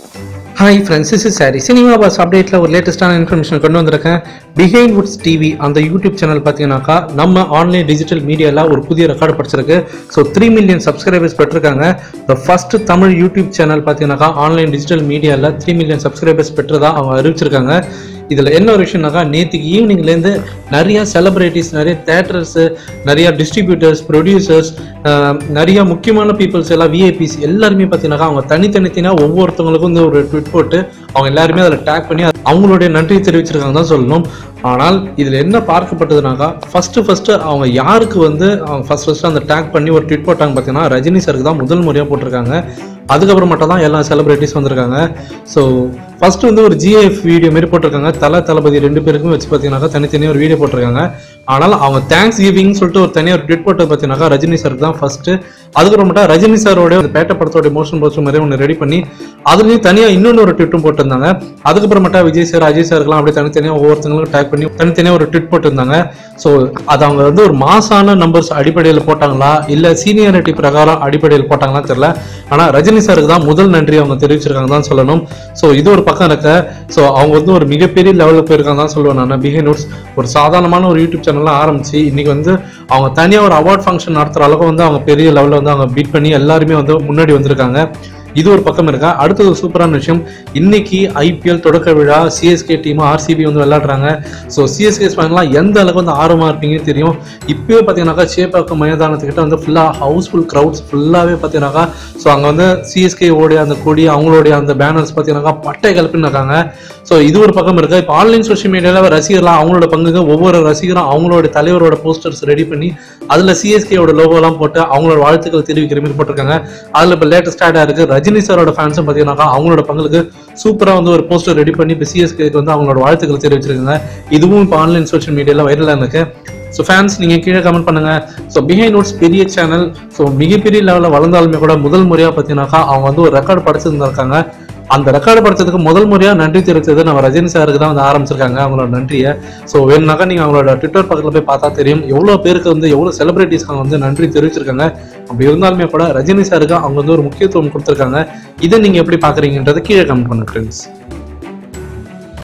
Hi friends, this is Sari. Cinema Bus update la ஒரு லேட்டஸ்டான information கொண்டு வந்திருக்கேன். Behind Woods TV அந்த YouTube channel பார்த்தீங்கன்னாக்கா நம்ம ஆன்லைன் டிஜிட்டல் மீடியால ஒரு புதிய ரெக்கார்டு படிச்சிருக்கு. ஸோ 3 மில்லியன் சப்ஸ்கிரைபர்ஸ் பெற்றிருக்காங்க. The first Tamil YouTube channel பார்த்தீங்கன்னாக்கா ஆன்லைன் டிஜிட்டல் மீடியால 3 மில்லியன் சப்ஸ்கிரைபர்ஸ் பெற்றதா அவங்க அறிவிச்சிருக்காங்க. இதில் என்ன ஒரு விஷயம்னாக்கா நேற்றுக்கு ஈவினிங்லேருந்து நிறையா செலிபிரிட்டிஸ், நிறைய தேட்டர்ஸு, நிறையா டிஸ்ட்ரிபியூட்டர்ஸ், ப்ரொடியூசர்ஸ், நிறையா முக்கியமான பீப்புள்ஸ் எல்லாம் விஐபிஸ் எல்லாருமே பார்த்தீங்கன்னாக்கா அவங்க தனித்தனித்தனியாக ஒவ்வொருத்தவங்களுக்கும் வந்து ஒரு ட்விட் போட்டு அவங்க எல்லாருமே அதில் டேக் பண்ணி அவங்களுடைய நன்றி தெரிவிச்சிருக்காங்க தான் சொல்லணும். ஆனால் இதில் என்ன பார்க்கப்பட்டதுனாக்கா ஃபர்ஸ்ட் அவங்க யாருக்கு வந்து அவங்க ஃபர்ஸ்ட் அந்த டேக் பண்ணி ஒரு ட்விட் போட்டாங்க பார்த்தீங்கன்னா ரஜினி சாருக்கு தான் முதல் முறையாக போட்டிருக்காங்க. அதுக்கப்புறம் மட்டும் தான் எல்லா செலிபிரிட்டிஸ் வந்திருக்காங்க. ஸோ ஃபர்ஸ்ட் வந்து ஒரு ஜிஎஃப் வீடியோ மாரி போட்டிருக்காங்க. தளபதி 2 பேருக்கும் வச்சு பார்த்தீங்கன்னாக்கா தனித்தனியாக ஒரு வீடியோ போட்டிருக்காங்க. ஆனால் அவங்க தேங்க்ஸ் கிவிங் சொல்லிட்டு ஒரு தனியாக ஒரு ட்விட் போட்டு பார்த்தீங்கன்னாக்கா ரஜினி சாருக்கு தான் ஃபர்ஸ்ட். அதுக்கப்புறம் மட்டும் ரஜினி சாரோட பேட்ட படத்தோட மோஷன் போஸ்டர் மாதிரி ஒன்று ரெடி பண்ணி அதுலேயும் தனியாக இன்னொன்று ஒரு ட்விட்டும் போட்டிருந்தாங்க. அதுக்கப்புறம் மட்டும் விஜய் சார், அஜய் சாருக்கெல்லாம் அப்படியே தனித்தனியாக ஒவ்வொருத்தங்களும் டேக் பண்ணி தனித்தனியாக ஒரு ட்விட் போட்டிருந்தாங்க. ஸோ அது அவங்க வந்து ஒரு மாசான நம்பர்ஸ் அடிப்படையில் போட்டாங்களா இல்லை சீனியாரிட்டி பிரகாரம் அடிப்படையில் போட்டாங்களான்னு தெரியல. ஆனால் ரஜினி சாருக்கு தான் முதல் நன்றி அவங்க தெரிவிச்சிருக்காங்க தான் சொல்லணும். ஸோ இது ஒரு பக்கம் இருக்க. ஸோ அவங்க வந்து ஒரு மிகப்பெரிய லெவலில் போயிருக்காங்க தான் சொல்லுவேன் நான். பிஹைண்ட் நோட்ஸ் ஒரு சாதாரணமான ஒரு யூடியூப் சேனல்லாம் ஆரம்பிச்சு இன்னைக்கு வந்து அவங்க தனியாக ஒரு அவார்ட் ஃபங்க்ஷன் நடத்துகிற அளவுக்கு வந்து அவங்க பெரிய லெவலில் வந்து அவங்க பீட் பண்ணி எல்லாருமே வந்து முன்னாடி வந்திருக்காங்க. இது ஒரு பக்கம் இருக்கா. அடுத்தது ஒரு சூப்பரான விஷயம், இன்னைக்கு ஐபிஎல் தொடக்க விழா, சிஎஸ்கே டீம் ஆர்சிபி வந்து விளையாடுறாங்க. ஸோ சிஎஸ்கே ஃபேன்லாம் எந்த அளவுக்கு வந்து ஆர்வமாக இருப்பீங்கன்னு தெரியும். இப்போயே பார்த்தீங்கன்னாக்கா சேப்பாக்கம் மைதானத்துக்கிட்ட வந்து ஃபுல்லாக ஹவுஸ்ஃபுல் க்ரௌட்ஸ் ஃபுல்லாகவே பார்த்தீங்கன்னாக்கா ஸோ அங்கே வந்து சிஎஸ்கே ஓடைய அந்த கொடி, அவங்களுடைய அந்த பேனர்ஸ் பார்த்தீங்கன்னாக்கா பட்டை கலப்பின்னு இருக்காங்க. ஸோ இது ஒரு பக்கம் இருக்கு. இப்போ ஆன்லைன் சோஷியல் மீடியாவில் ரசிகர்லாம் அவங்களோட பங்குங்க, ஒவ்வொரு ரசிகரும் அவங்களோட தலைவரோட போஸ்டர்ஸ் ரெடி பண்ணி அதில் சிஎஸ்கேயோட லோகோலாம் போட்டு அவங்களோட வாழ்த்துக்கள் தெரிவிக்கிற மாதிரி போட்டிருக்காங்க. அதில் இப்போ லேட்டஸ்டாக இருக்கு ரஜினி சாரோட ஃபேன்ஸும் பார்த்தீங்கன்னாக்கா அவங்களோட பங்களுக்கு சூப்பராக வந்து ஒரு போஸ்டர் ரெடி பண்ணி இப்போ சிஎஸ்கேக்கு வந்து அவங்களோட வாழ்த்துக்கள் தெரிவிச்சிருக்காங்க. இதுவும் இப்போ ஆன்லைன் சோஷியல் மீடியாவில் வைரலாக இருக்கு. ஸோ ஃபேன்ஸ் நீங்கள் கீழே கமெண்ட் பண்ணுங்க. ஸோ பிஹைண்ட் நோட்ஸ் பெரிய சேனல், ஸோ மிகப்பெரிய லெவலில் வளர்ந்தாலுமே கூட முதல் முறையாக பார்த்தீங்கன்னாக்கா அவங்க வந்து ஒரு ரெக்கார்டு படைச்சிருந்திருக்காங்க. அந்த ரெக்கார்டு படைச்சதுக்கு முதல் முறையாக நன்றி தெரிவித்தது நம்ம ரஜினி சாருக்கு தான் வந்து ஆரம்பிச்சிருக்காங்க அவங்களோட நன்றியை. ஸோ வேணுனாக்கா நீங்கள் அவங்களோட ட்விட்டர் பக்கத்தில் போய் பார்த்தா தெரியும் எவ்வளோ பேருக்கு வந்து எவ்வளோ செலிபிரிட்டிஸ்க்கு அவங்க வந்து நன்றி தெரிவிச்சிருக்காங்க. அப்படி இருந்தாலுமே கூட ரஜினி சாருக்கு அவங்க வந்து ஒரு முக்கியத்துவம் கொடுத்துருக்காங்க. இதை நீங்கள் எப்படி பார்க்குறீங்கன்றதை கீழே கமெண்ட் பண்ணுங்க ஃப்ரெண்ட்ஸ்.